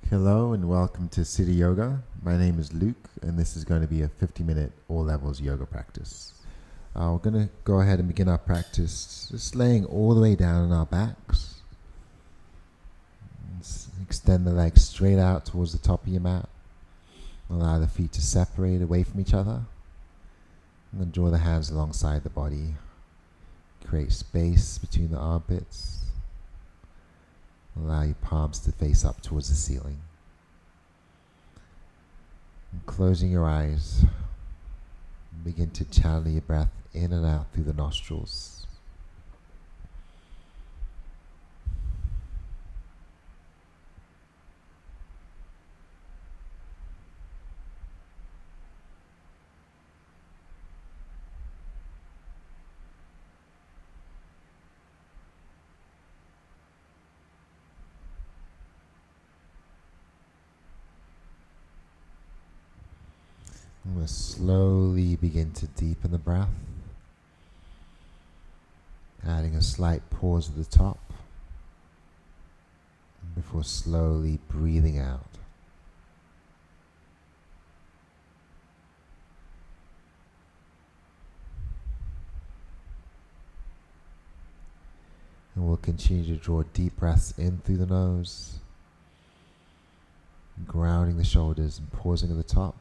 Hello and welcome to City Yoga. My name is Luke and this is going to be a 50-minute all levels yoga practice. We're going to go ahead and begin our practice just laying all the way down on our backs. Extend the legs straight out towards the top of your mat. Allow the feet to separate away from each other. And then draw the hands alongside the body. Create space between the armpits. Allow your palms to face up towards the ceiling. And closing your eyes, begin to channel your breath in and out through the nostrils. I'm going to slowly begin to deepen the breath, adding a slight pause at the top before slowly breathing out. And we'll continue to draw deep breaths in through the nose, grounding the shoulders and pausing at the top.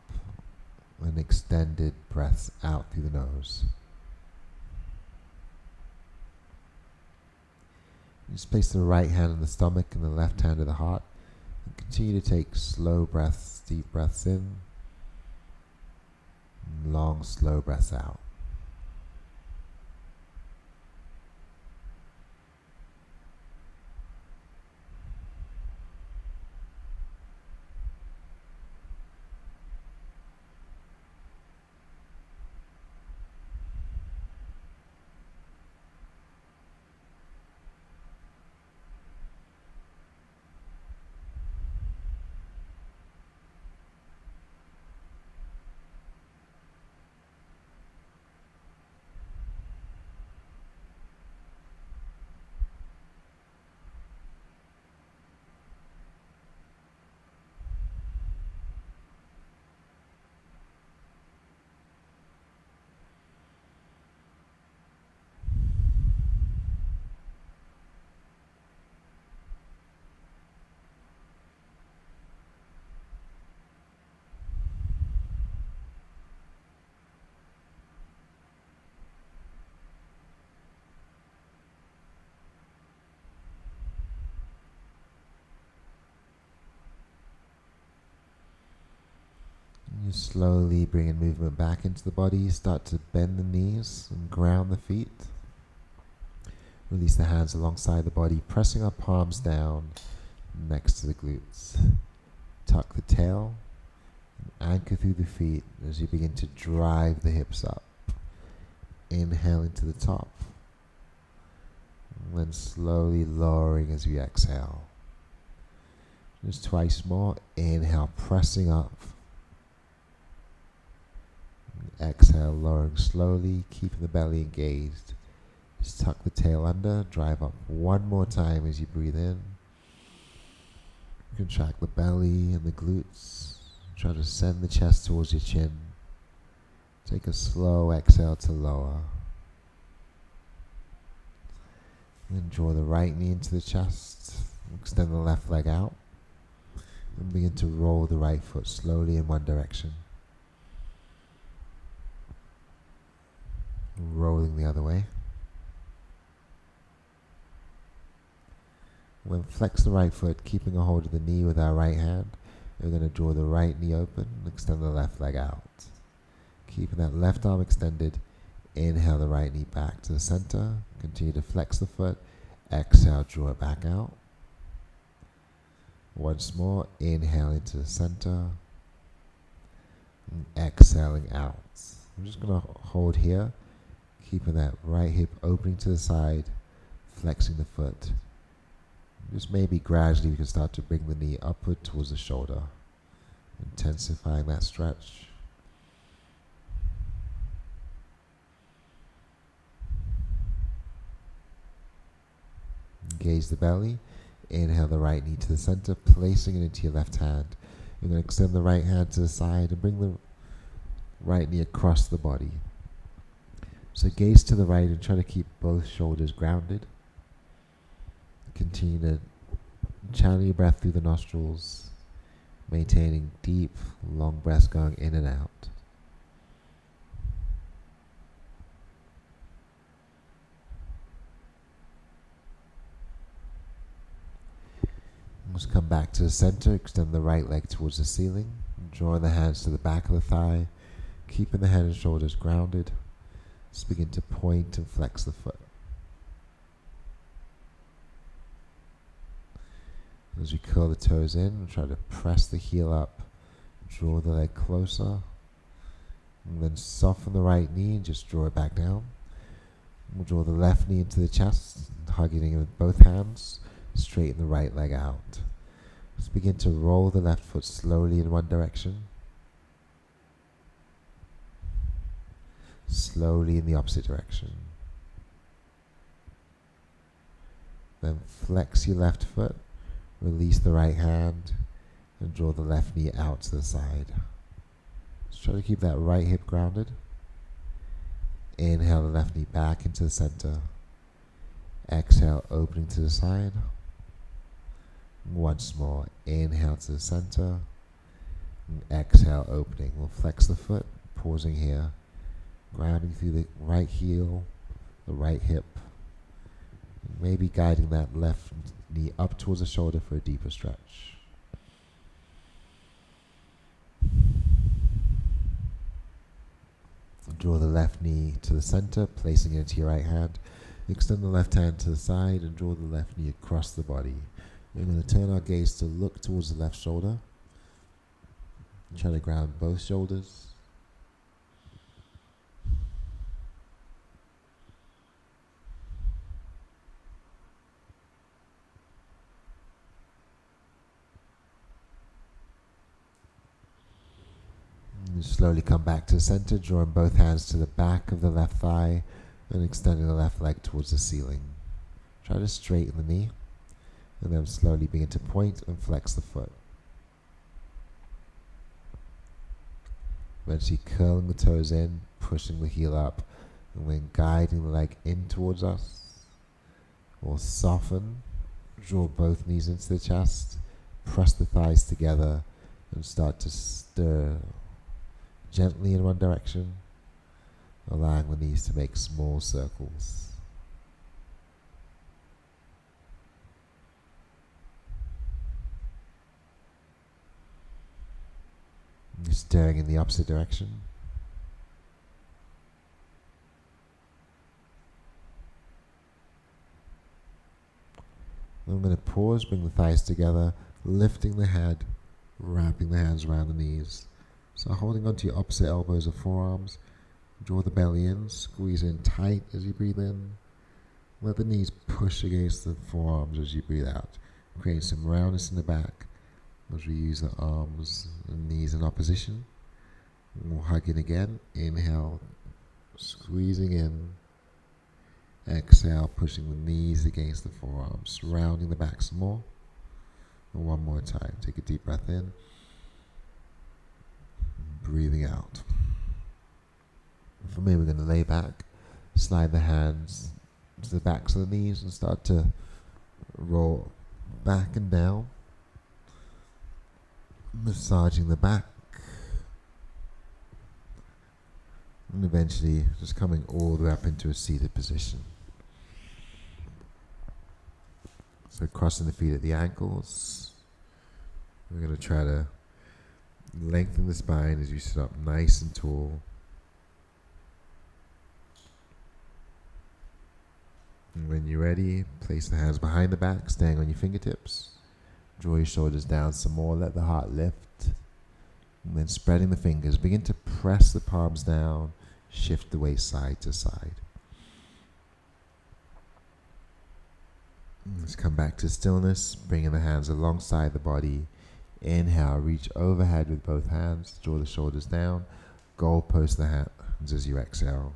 And extended breaths out through the nose. Just place the right hand on the stomach and the left hand on the heart. And continue to take slow breaths, deep breaths in, and long, slow breaths out. You slowly bring in movement back into the body. Start to bend the knees and ground the feet. Release the hands alongside the body, pressing our palms down next to the glutes. Tuck the tail and anchor through the feet as you begin to drive the hips up. Inhale into the top, and then slowly lowering as we exhale. Just twice more. Inhale, pressing up. Exhale, lowering slowly, keeping the belly engaged. Just tuck the tail under, drive up one more time as you breathe in. Contract the belly and the glutes. Try to send the chest towards your chin. Take a slow exhale to lower. Then draw the right knee into the chest. Extend the left leg out. And begin to roll the right foot slowly in one direction. Rolling the other way. Then flex the right foot, keeping a hold of the knee with our right hand. We're going to draw the right knee open and extend the left leg out. Keeping that left arm extended. Inhale the right knee back to the center. Continue to flex the foot. Exhale, draw it back out. Once more, inhale into the center. And exhaling out. I'm just going to hold here. Keeping that right hip opening to the side, flexing the foot. Just maybe gradually we can start to bring the knee upward towards the shoulder, intensifying that stretch. Engage the belly. Inhale the right knee to the center, placing it into your left hand. You're going to extend the right hand to the side and bring the right knee across the body. So gaze to the right and try to keep both shoulders grounded. Continue to channel your breath through the nostrils, maintaining deep, long breaths going in and out. Let's come back to the center, extend the right leg towards the ceiling, drawing the hands to the back of the thigh, keeping the head and shoulders grounded. Just begin to point and flex the foot. As you curl the toes in, try to press the heel up, draw the leg closer, and then soften the right knee and just draw it back down. We'll draw the left knee into the chest, hugging it with both hands, straighten the right leg out. Just begin to roll the left foot slowly in one direction, slowly in the opposite direction. Then flex your left foot, release the right hand, and draw the left knee out to the side. Just try to keep that right hip grounded. Inhale the left knee back into the center. Exhale, opening to the side. Once more, inhale to the center. And exhale, opening. We'll flex the foot, pausing here. Grounding through the right heel, the right hip. Maybe guiding that left knee up towards the shoulder for a deeper stretch. Draw the left knee to the center, placing it into your right hand. Extend the left hand to the side and draw the left knee across the body. We're going to turn our gaze to look towards the left shoulder. Try to ground both shoulders. And slowly come back to the center, drawing both hands to the back of the left thigh and extending the left leg towards the ceiling. Try to straighten the knee and then slowly begin to point and flex the foot. Eventually curling the toes in, pushing the heel up, and then guiding the leg in towards us. Or soften, draw both knees into the chest, press the thighs together, and start to stir gently in one direction, allowing the knees to make small circles. Stirring in the opposite direction. I'm going to pause, bring the thighs together, lifting the head, wrapping the hands around the knees. So holding onto your opposite elbows or forearms, draw the belly in, squeeze in tight as you breathe in. Let the knees push against the forearms as you breathe out, creating some roundness in the back as we use the arms and knees in opposition. We'll hug in again. Inhale, squeezing in. Exhale, pushing the knees against the forearms, rounding the back some more. And one more time. Take a deep breath in. Breathing out. From here, we're going to lay back, slide the hands to the backs of the knees and start to roll back and down, massaging the back, and eventually just coming all the way up into a seated position. So crossing the feet at the ankles. We're going to try to lengthen the spine as you sit up nice and tall. And when you're ready, place the hands behind the back, staying on your fingertips. Draw your shoulders down some more, let the heart lift. And then spreading the fingers, begin to press the palms down, shift the weight side to side. Let's come back to stillness, bringing the hands alongside the body. Inhale, reach overhead with both hands, draw the shoulders down, goalpost the hands as you exhale.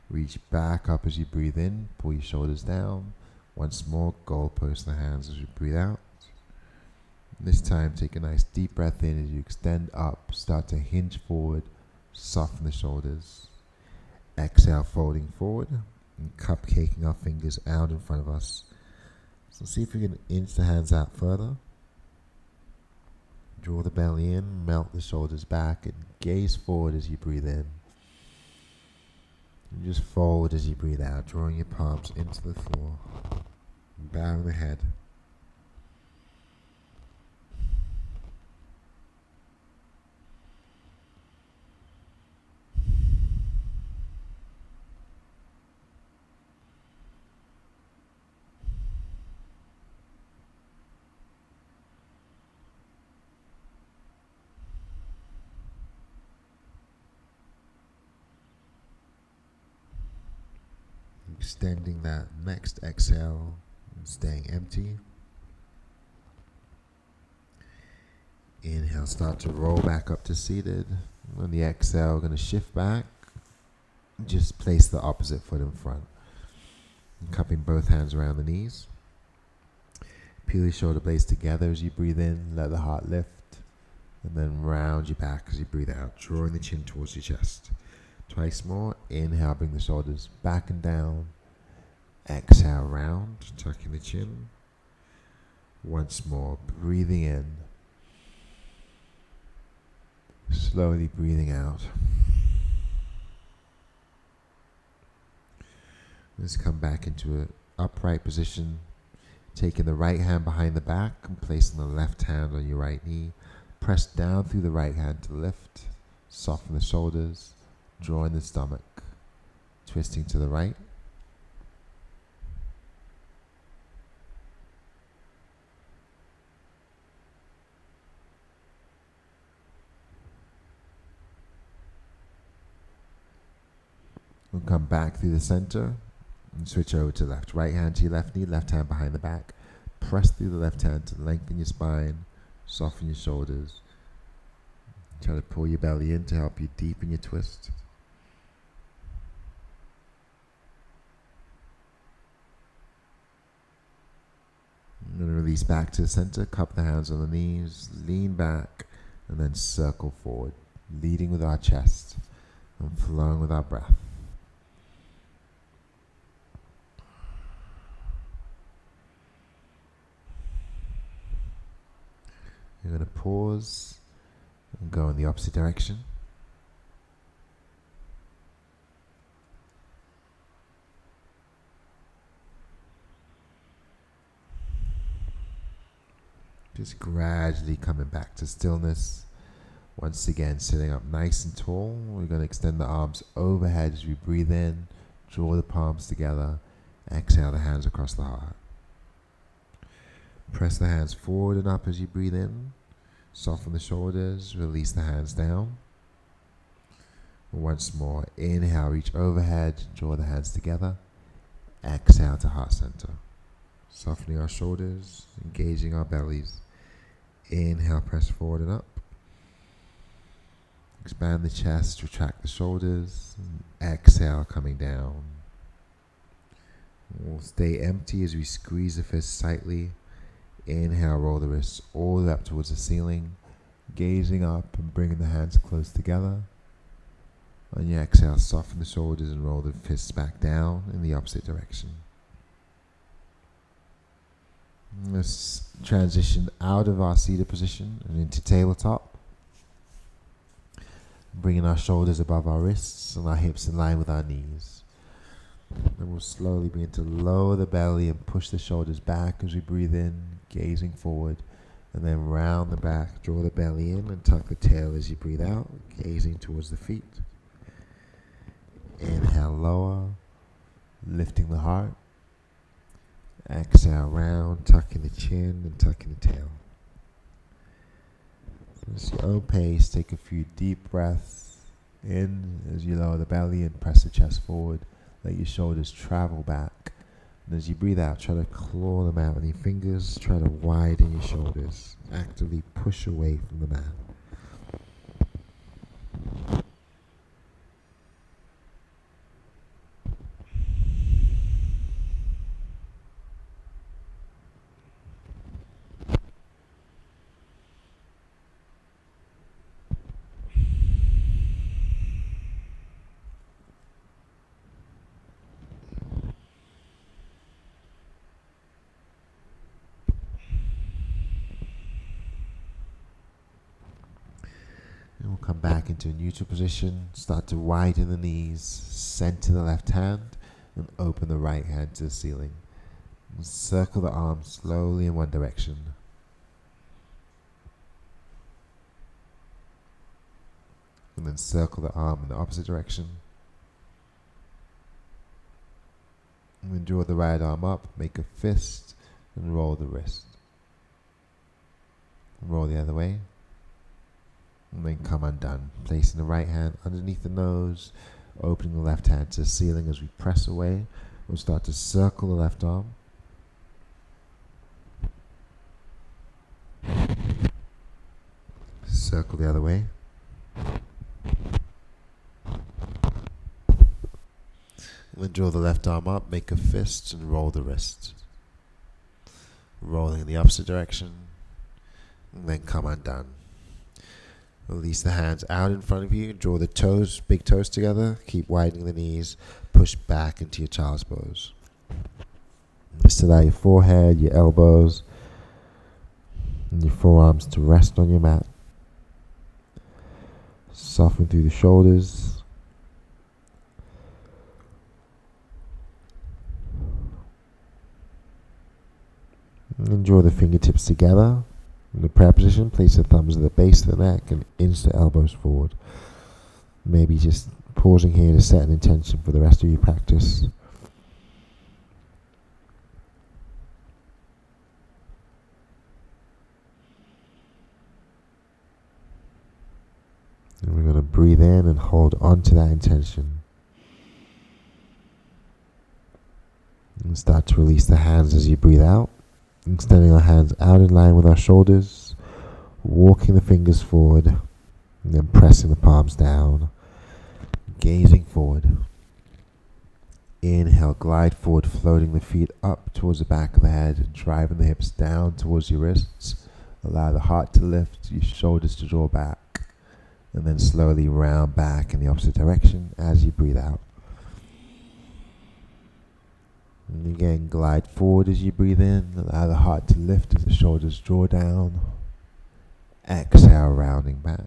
Reach back up as you breathe in, pull your shoulders down, Once more, goalpost the hands as you breathe out. This time, take a nice deep breath in as you extend up, start to hinge forward, soften the shoulders. Exhale, folding forward and cupcaking our fingers out in front of us. So see if we can inch the hands out further. Draw the belly in, melt the shoulders back, and gaze forward as you breathe in. And just fold as you breathe out, drawing your palms into the floor, bowing the head. Extending that next exhale and staying empty. Inhale, start to roll back up to seated. On the exhale, we're going to shift back. Just place the opposite foot in front. And cupping both hands around the knees. Peel your shoulder blades together as you breathe in. Let the heart lift. And then round your back as you breathe out, drawing the chin towards your chest. Twice more. Inhale, bring the shoulders back and down. Exhale, round, tucking the chin. Once more, breathing in. Slowly breathing out. Let's come back into an upright position. Taking the right hand behind the back and placing the left hand on your right knee. Press down through the right hand to lift. Soften the shoulders. Drawing the stomach. Twisting to the right. We'll come back through the center and switch over to left. Right hand to your left knee, left hand behind the back. Press through the left hand to lengthen your spine, soften your shoulders. Try to pull your belly in to help you deepen your twist. I'm going to release back to the center, cup the hands on the knees, lean back, and then circle forward, leading with our chest and flowing with our breath. You're going to pause and go in the opposite direction. Just gradually coming back to stillness. Once again, sitting up nice and tall. We're going to extend the arms overhead as we breathe in. Draw the palms together. Exhale the hands across the heart. Press the hands forward and up as you breathe in. Soften the shoulders. Release the hands down. Once more, inhale, reach overhead. Draw the hands together. Exhale to heart center. Softening our shoulders. Engaging our bellies. Inhale, press forward and up. Expand the chest. Retract the shoulders. Exhale, coming down. We'll stay empty as we squeeze the fists tightly. Inhale, roll the wrists all the way up towards the ceiling, gazing up and bringing the hands close together. On your exhale, soften the shoulders and roll the fists back down in the opposite direction. Let's transition out of our seated position and into tabletop. Bringing our shoulders above our wrists and our hips in line with our knees. Then we'll slowly begin to lower the belly and push the shoulders back as we breathe in, gazing forward, and then round the back, draw the belly in and tuck the tail as you breathe out, gazing towards the feet. Inhale, lower, lifting the heart. Exhale, round, tucking the chin and tucking the tail. So at your own pace, take a few deep breaths in as you lower the belly and press the chest forward. Let your shoulders travel back. And as you breathe out, try to claw them out with your fingers. Try to widen your shoulders. Actively push away from the mat. And we'll come back into a neutral position, start to widen the knees, center the left hand, and open the right hand to the ceiling. And circle the arms slowly in one direction. And then circle the arm in the opposite direction. And then draw the right arm up, make a fist, and roll the wrist. And roll the other way. And then come undone, placing the right hand underneath the nose, opening the left hand to the ceiling as we press away. We'll start to circle the left arm. Circle the other way. And then draw the left arm up, make a fist, and roll the wrist. Rolling in the opposite direction, and then come undone. Release the hands out in front of you, draw the toes, big toes together, keep widening the knees, push back into your child's pose. Just allow your forehead, your elbows, and your forearms to rest on your mat. Soften through the shoulders. And draw the fingertips together. In the prayer position, place the thumbs at the base of the neck and inch the elbows forward. Maybe just pausing here to set an intention for the rest of your practice. And we're going to breathe in and hold on to that intention. And start to release the hands as you breathe out. Extending our hands out in line with our shoulders, walking the fingers forward, and then pressing the palms down, gazing forward. Inhale, glide forward, floating the feet up towards the back of the head, driving the hips down towards your wrists. Allow the heart to lift, your shoulders to draw back, and then slowly round back in the opposite direction as you breathe out. And again, glide forward as you breathe in. Allow the heart to lift as the shoulders draw down. Exhale, rounding back.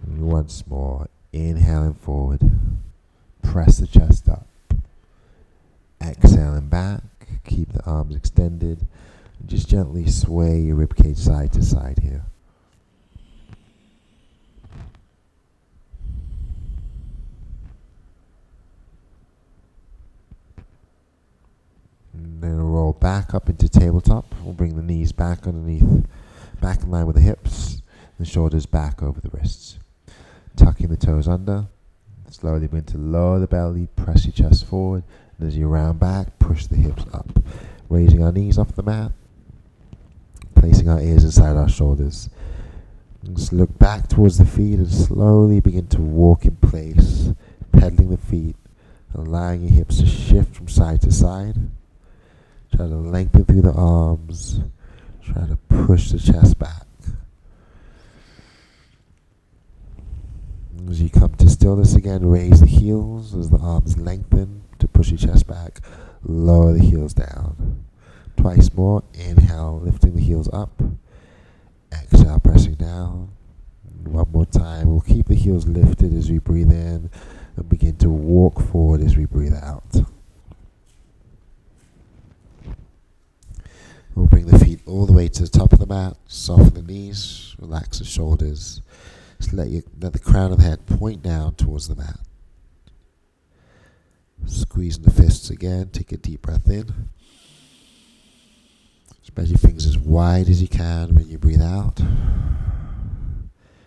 And once more, inhaling forward. Press the chest up. Exhaling back. Keep the arms extended. And just gently sway your ribcage side to side here. And then roll back up into tabletop. We'll bring the knees back underneath, back in line with the hips, the shoulders back over the wrists. Tucking the toes under. Slowly begin to lower the belly, press your chest forward, and as you round back, push the hips up. Raising our knees off the mat, placing our ears inside our shoulders. And just look back towards the feet and slowly begin to walk in place, pedaling the feet, allowing your hips to shift from side to side. Try to lengthen through the arms. Try to push the chest back. As you come to stillness again, raise the heels as the arms lengthen to push your chest back. Lower the heels down. Twice more. Inhale, lifting the heels up. Exhale, pressing down. One more time. We'll keep the heels lifted as we breathe in and begin to walk forward as we breathe out. We'll bring the feet all the way to the top of the mat, soften the knees, relax the shoulders. Just let the crown of the head point down towards the mat. Squeezing the fists again, take a deep breath in. Spread your fingers as wide as you can when you breathe out.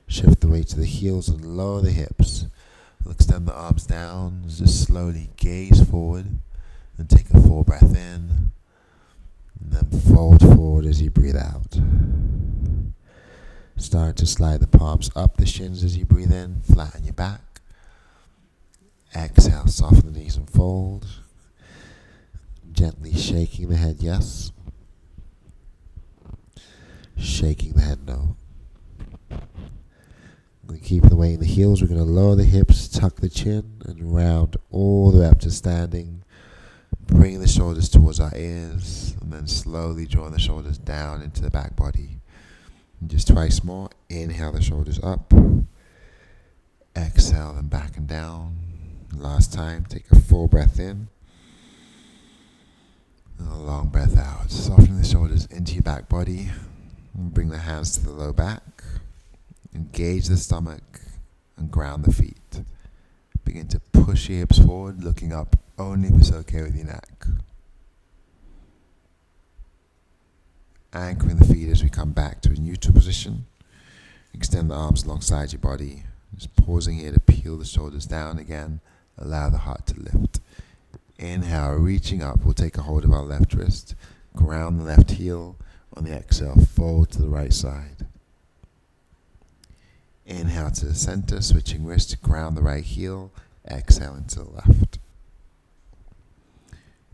Shift the weight to the heels and lower the hips. We'll extend the arms down, just slowly gaze forward and take a full breath in. And then fold forward as you breathe out. Start to slide the palms up the shins as you breathe in, flatten your back. Exhale, soften the knees and fold. Gently shaking the head, yes. Shaking the head, no. We're keeping the weight in the heels. We're going to lower the hips, tuck the chin, and round all the way up to standing. Bringing the shoulders towards our ears, and then slowly drawing the shoulders down into the back body. And just twice more. Inhale the shoulders up. Exhale them back and down. Last time, take a full breath in. And a long breath out. Softening the shoulders into your back body. And bring the hands to the low back. Engage the stomach and ground the feet. Begin to push your hips forward, looking up only if it's okay with your neck. Anchoring the feet as we come back to a neutral position. Extend the arms alongside your body. Just pausing here to peel the shoulders down again. Allow the heart to lift. Inhale, reaching up. We'll take a hold of our left wrist. Ground the left heel. On the exhale, fold to the right side. Inhale to the center, switching wrist, ground the right heel, exhale into the left.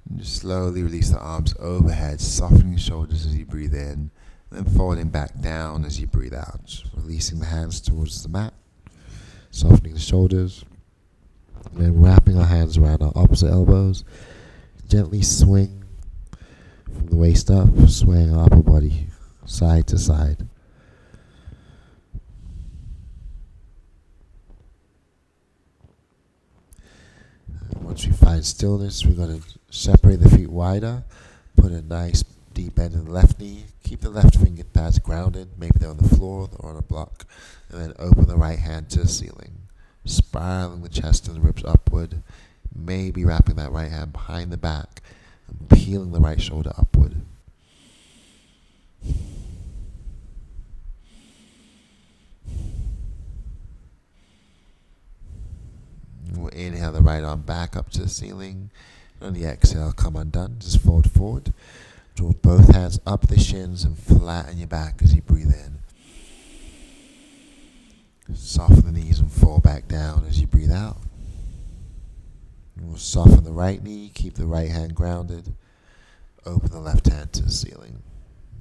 And just slowly release the arms overhead, softening the shoulders as you breathe in, then folding back down as you breathe out. Releasing the hands towards the mat, softening the shoulders, and then wrapping our hands around our opposite elbows. Gently swing from the waist up, swaying our upper body side to side. Once we find stillness, we're going to separate the feet wider, put a nice deep bend in the left knee, keep the left finger pads grounded, maybe they're on the floor or on a block, and then open the right hand to the ceiling, spiraling the chest and the ribs upward, maybe wrapping that right hand behind the back, and peeling the right shoulder upward. We'll inhale the right arm back up to the ceiling. And on the exhale, come undone. Just fold forward. Draw both hands up the shins and flatten your back as you breathe in. Soften the knees and fall back down as you breathe out. And we'll soften the right knee. Keep the right hand grounded. Open the left hand to the ceiling.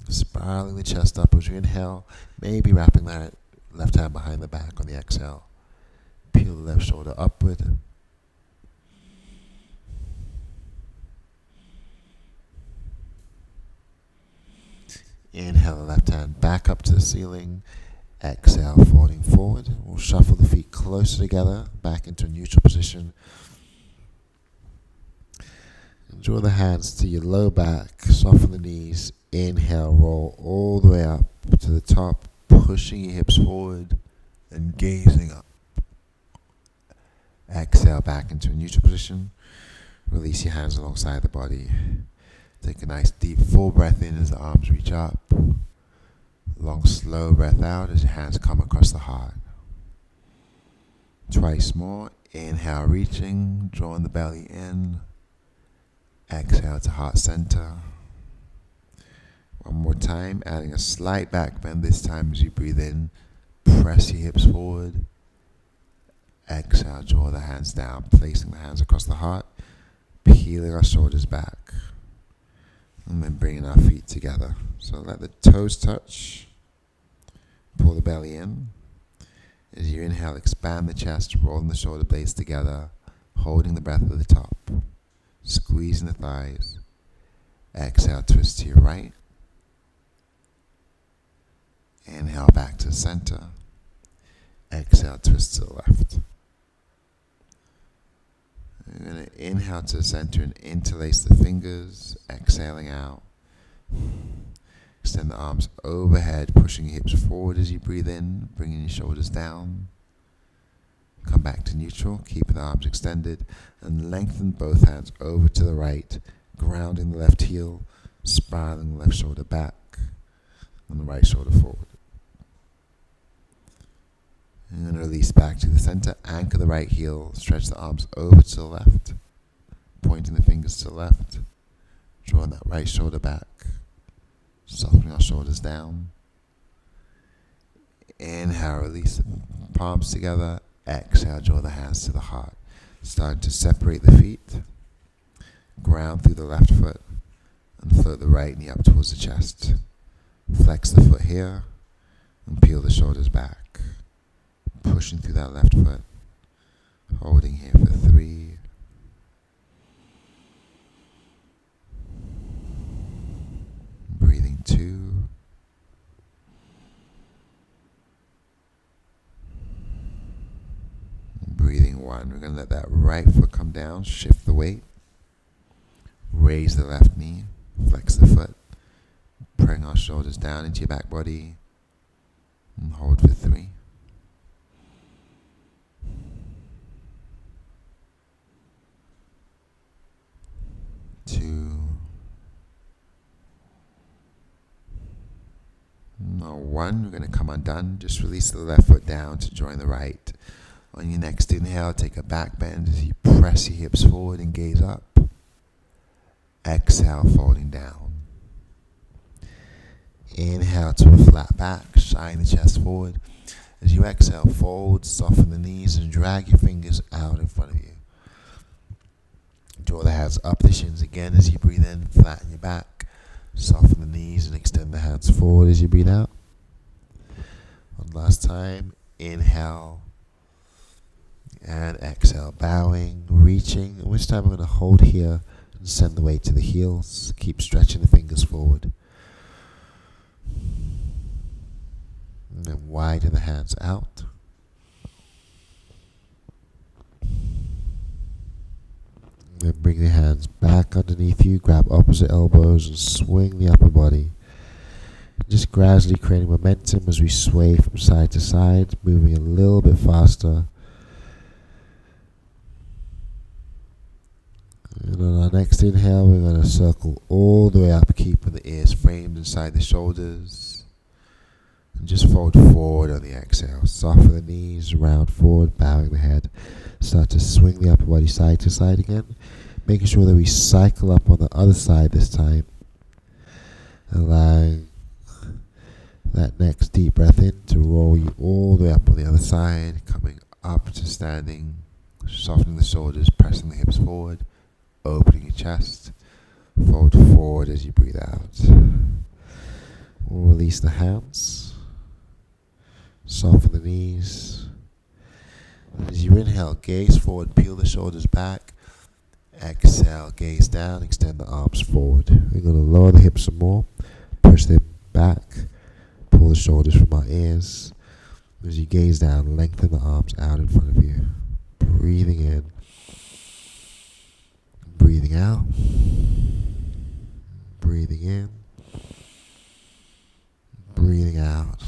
Spiraling the chest up as you inhale. Maybe wrapping that left hand behind the back on the exhale. Peel the left shoulder upward. Inhale the left hand back up to the ceiling. Exhale, folding forward. We'll shuffle the feet closer together, back into a neutral position. And draw the hands to your low back, soften the knees. Inhale, roll all the way up to the top, pushing your hips forward and gazing up. Exhale back into a neutral position. Release your hands alongside the body. Take a nice deep full breath in as the arms reach up. Long slow breath out as your hands come across the heart. Twice more. Inhale, reaching, drawing the belly in. Exhale to heart center. One more time, adding a slight back bend this time as you breathe in. Press your hips forward. Exhale, draw the hands down, placing the hands across the heart, peeling our shoulders back, and then bringing our feet together. So let the toes touch, pull the belly in. As you inhale, expand the chest, rolling the shoulder blades together, holding the breath at the top, squeezing the thighs. Exhale, twist to your right. Inhale back to the center. Exhale, twist to the left. You're going to inhale to the center and interlace the fingers, exhaling out. Extend the arms overhead, pushing your hips forward as you breathe in, bringing your shoulders down. Come back to neutral, keeping the arms extended, and lengthen both hands over to the right, grounding the left heel, spiraling the left shoulder back, and the right shoulder forward. And then release back to the center, anchor the right heel, stretch the arms over to the left, pointing the fingers to the left, drawing that right shoulder back, softening our shoulders down. Inhale, release the palms together. Exhale, draw the hands to the heart. Starting to separate the feet, ground through the left foot, and float the right knee up towards the chest. Flex the foot here, and peel the shoulders back. Pushing through that left foot, holding here for 3, breathing 2, one. We're going to let that right foot come down, shift the weight, raise the left knee, flex the foot, bring our shoulders down into your back body, and hold for 3. 2. Now 1, we're going to come undone. Just release the left foot down to join the right. On your next inhale, take a back bend as you press your hips forward and gaze up. Exhale, folding down. Inhale to a flat back, shine the chest forward. As you exhale, fold, soften the knees, and drag your fingers out in front of you. Draw the hands up the shins again as you breathe in, flatten your back. Soften the knees and extend the hands forward as you breathe out. One last time, inhale and exhale, bowing, reaching, at which time we're going to hold here and send the weight to the heels. Keep stretching the fingers forward. And then widen the hands out. Then bring the hands back underneath you, grab opposite elbows and swing the upper body. Just gradually creating momentum as we sway from side to side, moving a little bit faster. And on our next inhale, we're going to circle all the way up, keeping the ears framed inside the shoulders. And just fold forward on the exhale. Soften the knees, round forward, bowing the head. Start to swing the upper body side to side again, making sure that we cycle up on the other side this time. Allowing that next deep breath in to roll you all the way up on the other side, coming up to standing, softening the shoulders, pressing the hips forward, opening your chest, fold forward as you breathe out. We'll release the hands, soften the knees. As you inhale, gaze forward, peel the shoulders back. Exhale, gaze down, extend the arms forward. We're going to lower the hips some more, push them back, pull the shoulders from our ears. As you gaze down, lengthen the arms out in front of you. Breathing in, breathing out, breathing in, breathing out.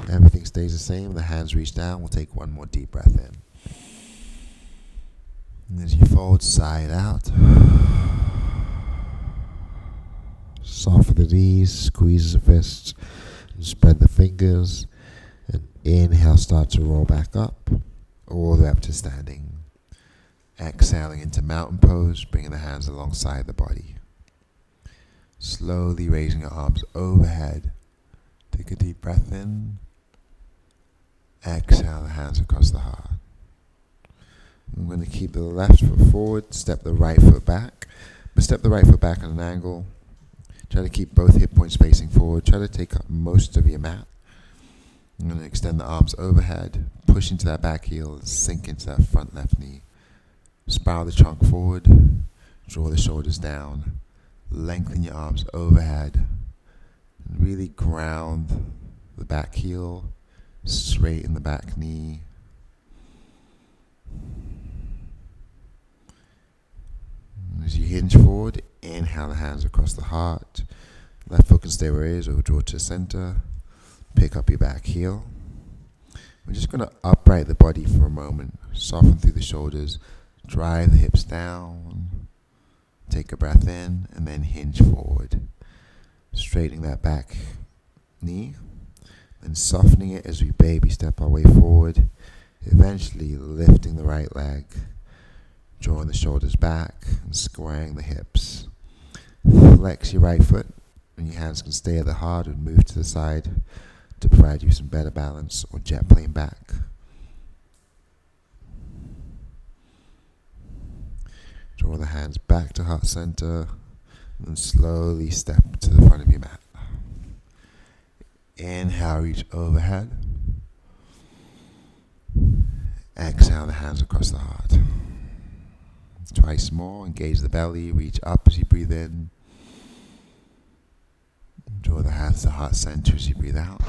Everything stays the same. The hands reach down. We'll take one more deep breath in. And as you fold side out, soften the knees, squeeze the fists, and spread the fingers. And inhale, start to roll back up, all the way up to standing. Exhaling into mountain pose, bringing the hands alongside the body. Slowly raising your arms overhead. Take a deep breath in. Exhale the hands across the heart. I'm going to keep the left foot forward, step the right foot back. But step the right foot back on an angle. Try to keep both hip points facing forward. Try to take up most of your mat. I'm going to extend the arms overhead, push into that back heel, and sink into that front left knee. Spiral the trunk forward, draw the shoulders down, lengthen your arms overhead. Really ground the back heel, straighten the back knee. As you hinge forward, inhale the hands across the heart. Left foot can stay where it is or draw to the center. Pick up your back heel. We're just going to upright the body for a moment. Soften through the shoulders. Drive the hips down. Take a breath in and then hinge forward. Straightening that back knee, then softening it as we baby step our way forward, eventually lifting the right leg, drawing the shoulders back and squaring the hips. Flex your right foot, and your hands can stay at the heart and move to the side to provide you some better balance, or jet plane back. Draw the hands back to heart center. And slowly step to the front of your mat. Inhale, reach overhead. Exhale, the hands across the heart. Twice more, engage the belly, reach up as you breathe in. Draw the hands to heart center as you breathe out.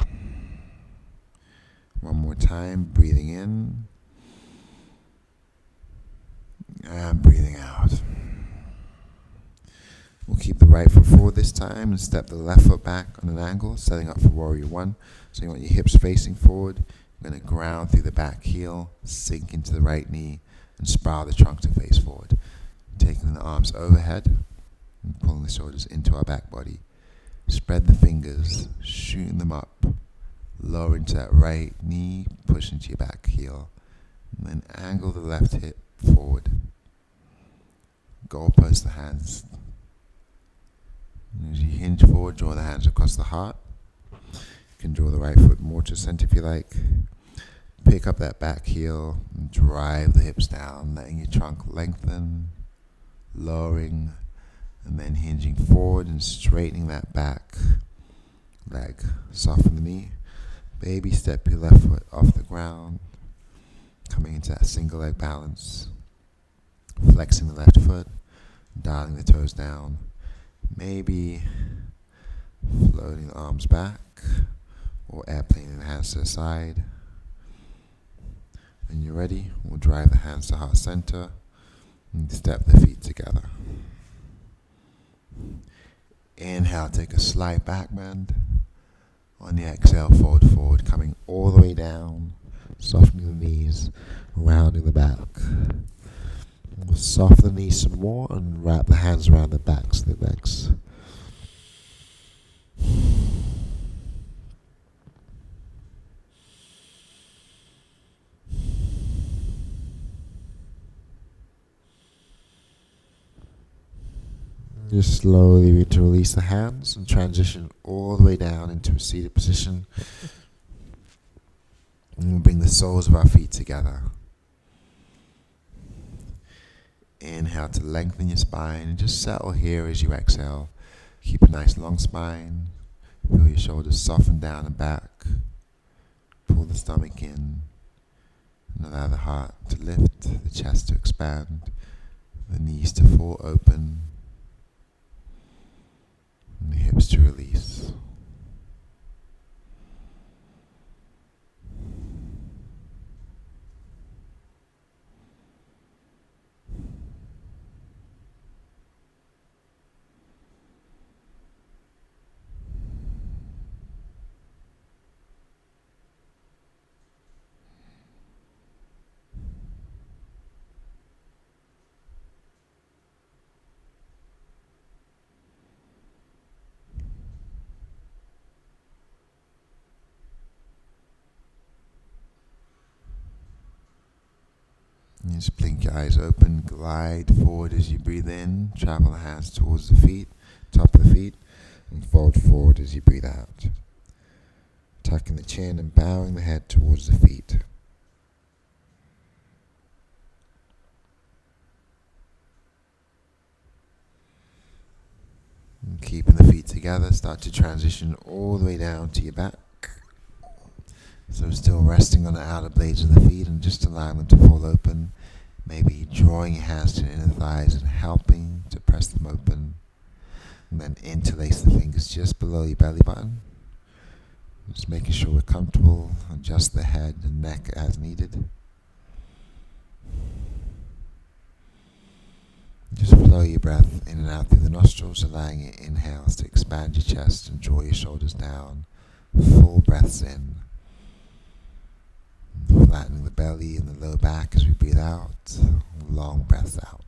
One more time, breathing in and breathing out. We'll keep the right foot forward this time and step the left foot back on an angle, setting up for Warrior One. So you want your hips facing forward. You're going to ground through the back heel, sink into the right knee, and spiral the trunk to face forward. Taking the arms overhead and pulling the shoulders into our back body. Spread the fingers, shooting them up, lower into that right knee, push into your back heel, and then angle the left hip forward. Goalpost the hands. And as you hinge forward, draw the hands across the heart. You can draw the right foot more to the center if you like. Pick up that back heel and drive the hips down, letting your trunk lengthen, lowering, and then hinging forward and straightening that back leg. Soften the knee. Baby step your left foot off the ground, coming into that single leg balance. Flexing the left foot, dialing the toes down. Maybe floating the arms back or airplaning the hands to the side. When you're ready, we'll drive the hands to heart center and step the feet together. Inhale, take a slight back bend. On the exhale, fold forward, coming all the way down, softening the knees, rounding the back. We'll soften the knees some more and wrap the hands around the backs of the legs. Just slowly to release the hands and transition all the way down into a seated position. And we'll bring the soles of our feet together. Inhale to lengthen your spine and just settle here as you exhale. Keep a nice long spine. Feel your shoulders soften down and back. Pull the stomach in and allow the heart to lift, the chest to expand, the knees to fall open, and the hips to release. And just blink your eyes open, glide forward as you breathe in, travel the hands towards the feet, top of the feet, and fold forward as you breathe out. Tucking the chin and bowing the head towards the feet. And keeping the feet together, start to transition all the way down to your back. So still resting on the outer blades of the feet and just allowing them to fall open. Maybe drawing your hands to the inner thighs and helping to press them open. And then interlace the fingers just below your belly button. Just making sure we're comfortable. Adjust the head and neck as needed. Just flow your breath in and out through the nostrils, allowing your inhales to expand your chest and draw your shoulders down. Full breaths in. Flattening the belly and the low back as we breathe out. Long breaths out.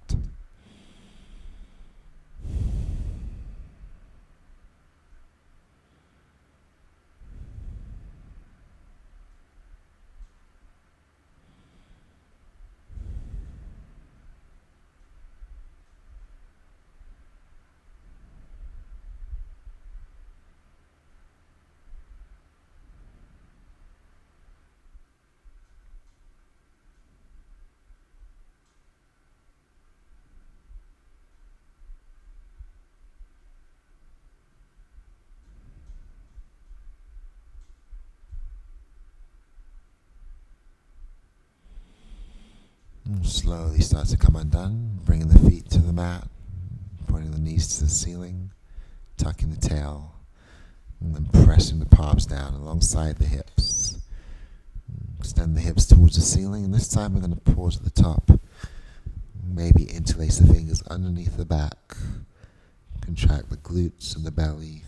And slowly start to come undone, bringing the feet to the mat, pointing the knees to the ceiling, tucking the tail, and then pressing the palms down alongside the hips. Extend the hips towards the ceiling, and this time we're going to pause at the top. Maybe interlace the fingers underneath the back. Contract the glutes and the belly.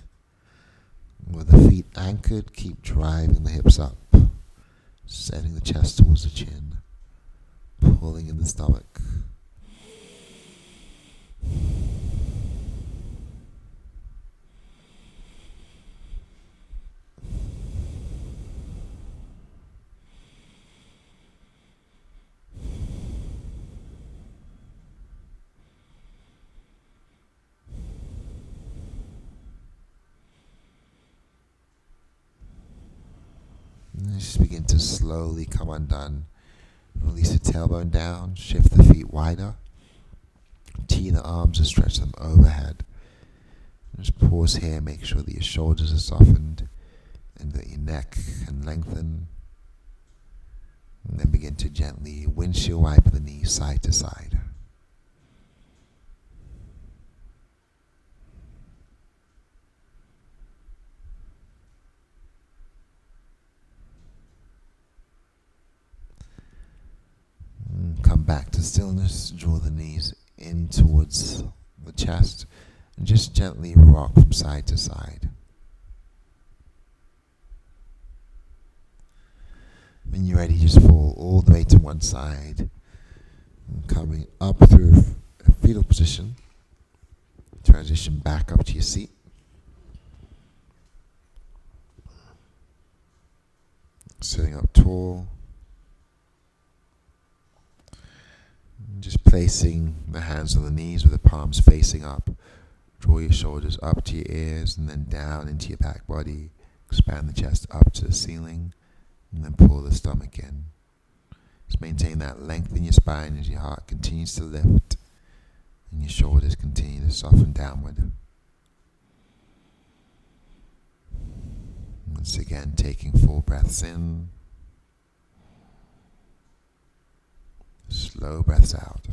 With the feet anchored, keep driving the hips up. Setting the chest towards the chin. Pulling in the stomach. And just begin to slowly come undone. Release the tailbone down, shift the feet wider. Tee the arms and stretch them overhead. Just pause here, make sure that your shoulders are softened and that your neck can lengthen. And then begin to gently windshield wipe the knees side to side. Come back to stillness, draw the knees in towards the chest, and just gently rock from side to side. When you're ready, just fall all the way to one side, and coming up through a fetal position, transition back up to your seat. Sitting up tall. Just placing the hands on the knees with the palms facing up. Draw your shoulders up to your ears and then down into your back body. Expand the chest up to the ceiling and then pull the stomach in. Just maintain that length in your spine as your heart continues to lift and your shoulders continue to soften downward. Once again, taking full breaths in. Slow breaths out.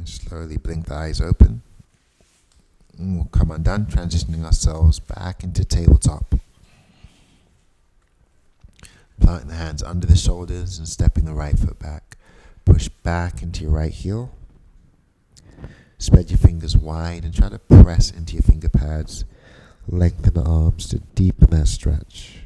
Slowly blink the eyes open. And we'll come undone, transitioning ourselves back into tabletop. Planting the hands under the shoulders and stepping the right foot back. Push back into your right heel. Spread your fingers wide and try to press into your finger pads. Lengthen the arms to deepen that stretch.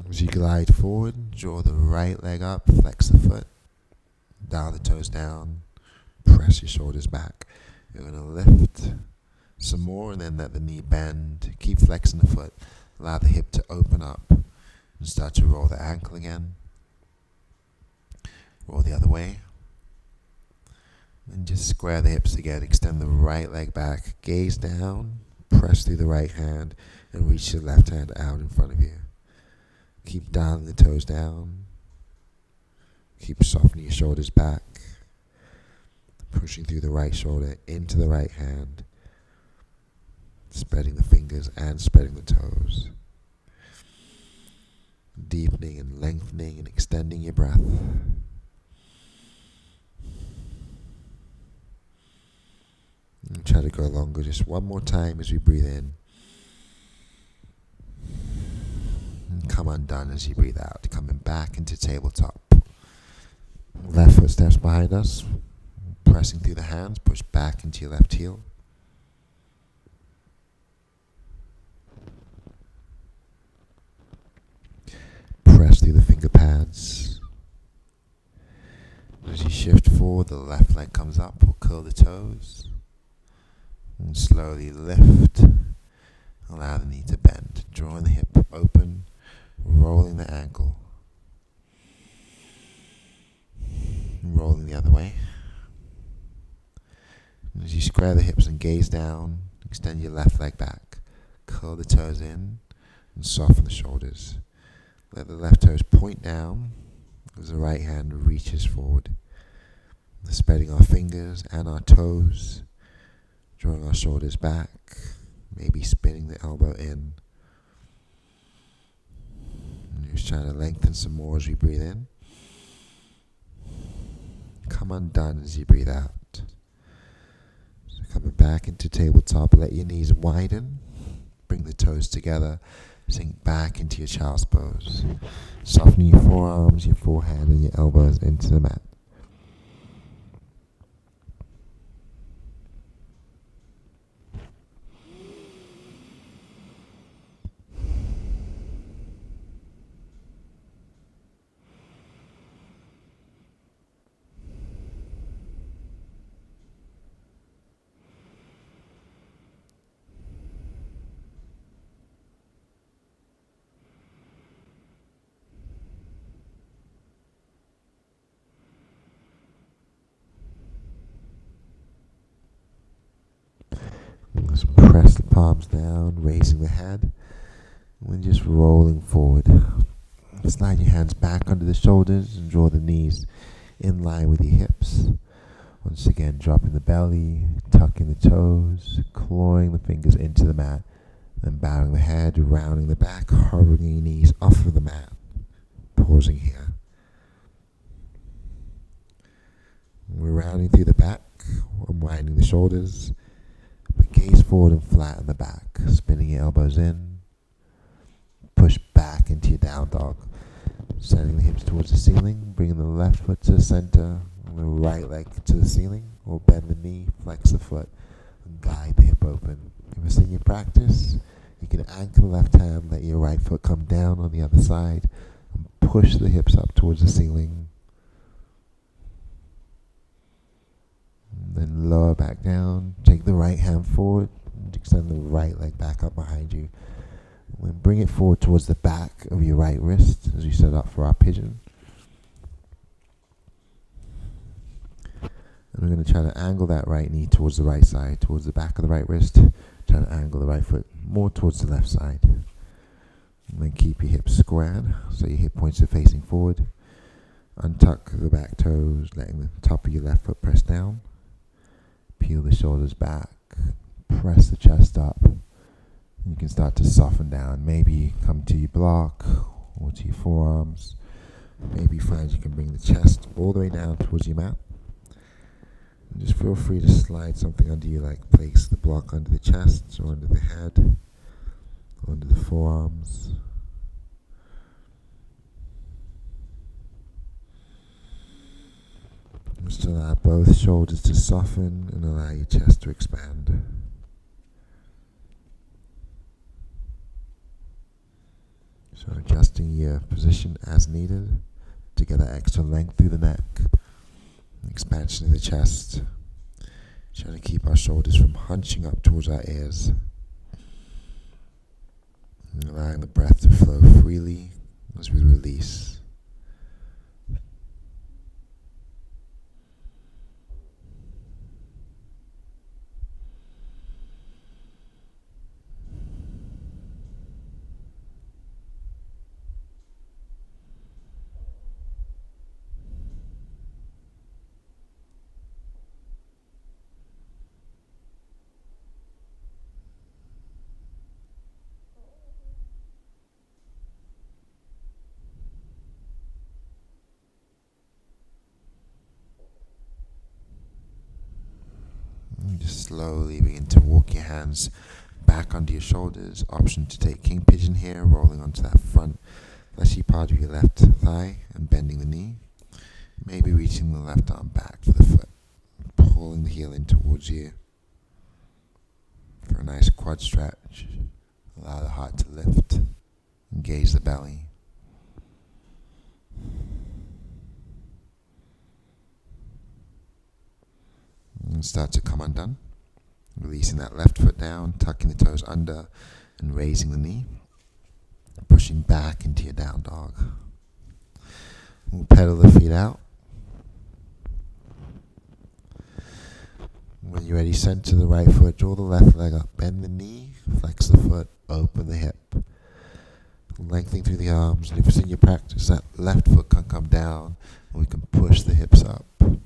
As you glide forward, draw the right leg up, flex the foot. Dial the toes down, press your shoulders back. You're going to lift some more and then let the knee bend. Keep flexing the foot. Allow the hip to open up and start to roll the ankle again. Roll the other way. And just square the hips again. Extend the right leg back. Gaze down. Press through the right hand and reach the left hand out in front of you. Keep dialing the toes down. Keep softening your shoulders back. Pushing through the right shoulder into the right hand. Spreading the fingers and spreading the toes. Deepening and lengthening and extending your breath. And try to go longer just one more time as we breathe in. And come undone as you breathe out. Coming back into tabletop. Left foot steps behind us. Pressing through the hands. Push back into your left heel. Press through the finger pads. As you shift forward, the left leg comes up. We'll curl the toes. And slowly lift. Allow the knee to bend. Drawing the hip open. Rolling the ankle. Rolling the other way. And as you square the hips and gaze down, extend your left leg back. Curl the toes in and soften the shoulders. Let the left toes point down as the right hand reaches forward. Spreading our fingers and our toes, drawing our shoulders back, maybe spinning the elbow in. And just trying to lengthen some more as we breathe in. Come undone as you breathe out. So coming back into tabletop, let your knees widen, bring the toes together, sink back into your child's pose. Softening your forearms, your forehead, and your elbows into the mat. Just press the palms down, raising the head, and then just rolling forward. Slide your hands back under the shoulders and draw the knees in line with your hips. Once again, dropping the belly, tucking the toes, clawing the fingers into the mat, then bowing the head, rounding the back, hovering your knees off of the mat. Pausing here. We're rounding through the back, unwinding the shoulders. But gaze forward and flat on the back, spinning your elbows in. Push back into your down dog. Sending the hips towards the ceiling, bringing the left foot to the center, and the right leg to the ceiling, or bend the knee, flex the foot, and guide the hip open. If it's in your practice, you can anchor the left hand, let your right foot come down on the other side, and push the hips up towards the ceiling. Then lower back down, take the right hand forward, and extend the right leg back up behind you. And then bring it forward towards the back of your right wrist as we set up for our pigeon. And we're going to try to angle that right knee towards the right side, towards the back of the right wrist. Try to angle the right foot more towards the left side. And then keep your hips squared, so your hip points are facing forward. Untuck the back toes, letting the top of your left foot press down. Peel the shoulders back, press the chest up. You can start to soften down. Maybe come to your block or to your forearms. Maybe find you can bring the chest all the way down towards your mat. And just feel free to slide something under you, like place the block under the chest or under the head or under the forearms. Just allow both shoulders to soften and allow your chest to expand. So adjusting your position as needed to get that extra length through the neck, expansion of the chest. Trying to keep our shoulders from hunching up towards our ears. And allowing the breath to flow freely as we release. And just slowly begin to walk your hands back onto your shoulders. Option to take king pigeon here, rolling onto that front fleshy part of your left thigh and bending the knee. Maybe reaching the left arm back for the foot, pulling the heel in towards you for a nice quad stretch. Allow the heart to lift, engage the belly. And start to come undone. Releasing that left foot down, tucking the toes under and raising the knee. Pushing back into your down dog. We'll pedal the feet out. When you're ready, center the right foot, draw the left leg up, bend the knee, flex the foot, open the hip. Lengthening through the arms, and if it's in your practice, that left foot can come down, and we can push the hips up. Then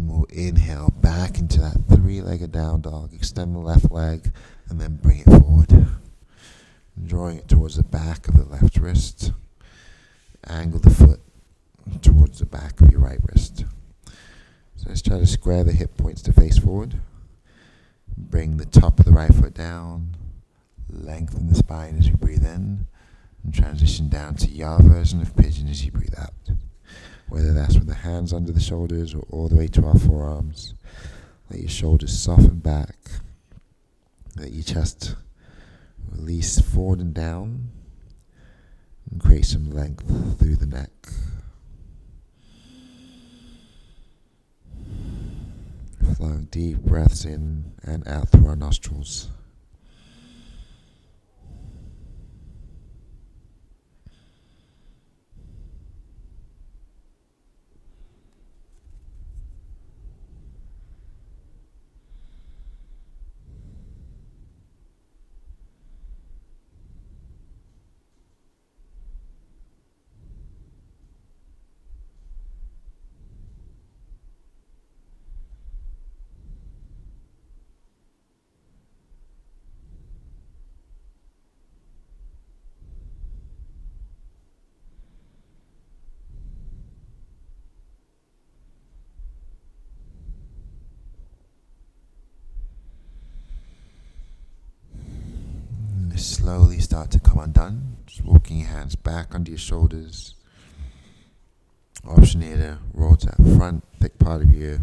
we'll inhale back into that three-legged down dog. Extend the left leg, and then bring it forward. Drawing it towards the back of the left wrist. Angle the foot towards the back of your right wrist. So let's try to square the hip points to face forward. Bring the top of the right foot down. Lengthen the spine as you breathe in. And transition down to your version of pigeon as you breathe out. Whether that's with the hands under the shoulders or all the way to our forearms. Let your shoulders soften back. Let your chest release forward and down. And create some length through the neck. Flowing deep breaths in and out through our nostrils. Slowly start to come undone. Just walking your hands back under your shoulders. Option here to roll to that front thick part of your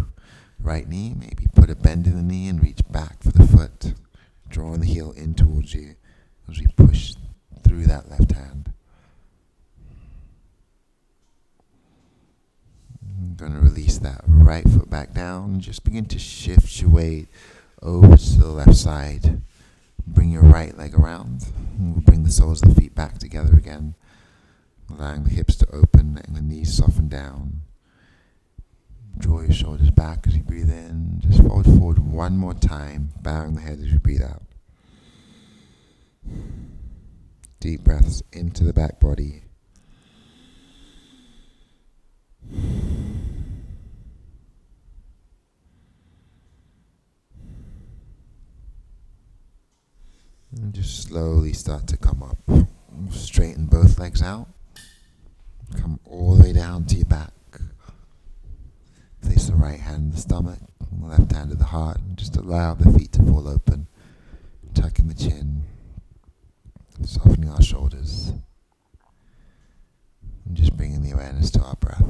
right knee. Maybe put a bend in the knee and reach back for the foot. Drawing the heel in towards you as we push through that left hand. I'm going to release that right foot back down. Just begin to shift your weight over to the left side. Bring your right leg around. We'll bring the soles of the feet back together again. Allowing the hips to open and the knees soften down. Draw your shoulders back as you breathe in. Just fold forward one more time, bowing the head as you breathe out. Deep breaths into the back body. And just slowly start to come up. Straighten both legs out. Come all the way down to your back. Place the right hand in the stomach, and the left hand to the heart, and just allow the feet to fall open. Tucking the chin, softening our shoulders, and just bringing the awareness to our breath.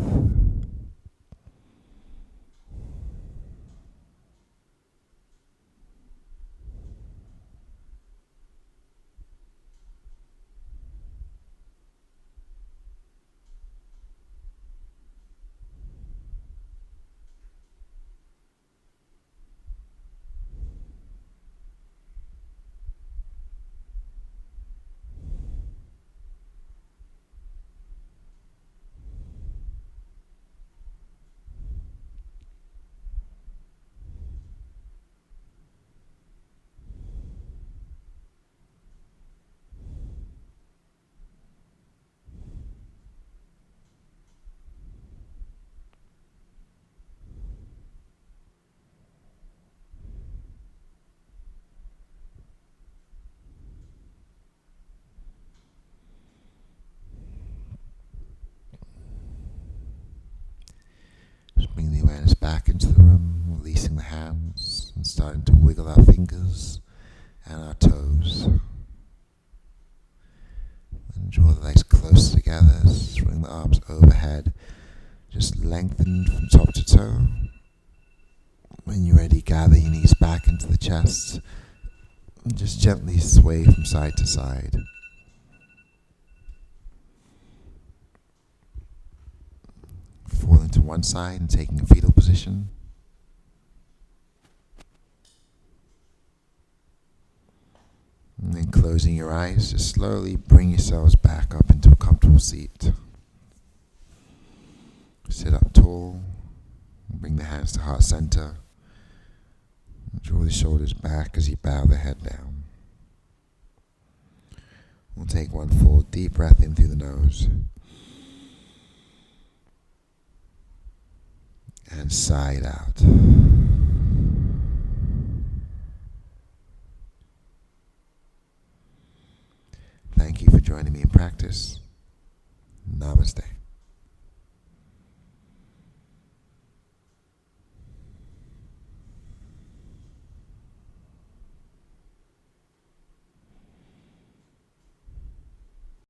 Just bring the awareness back into the room, releasing the hands and starting to wiggle our fingers and our toes. And draw the legs close together, swing the arms overhead, just lengthen from top to toe. When you're ready, gather your knees back into the chest and just gently sway from side to side. Falling to one side and taking a fetal position. And then closing your eyes, just slowly bring yourselves back up into a comfortable seat. Sit up tall. Bring the hands to heart center. Draw the shoulders back as you bow the head down. We'll take one full deep breath in through the nose. And sigh it out. Thank you for joining me in practice. Namaste.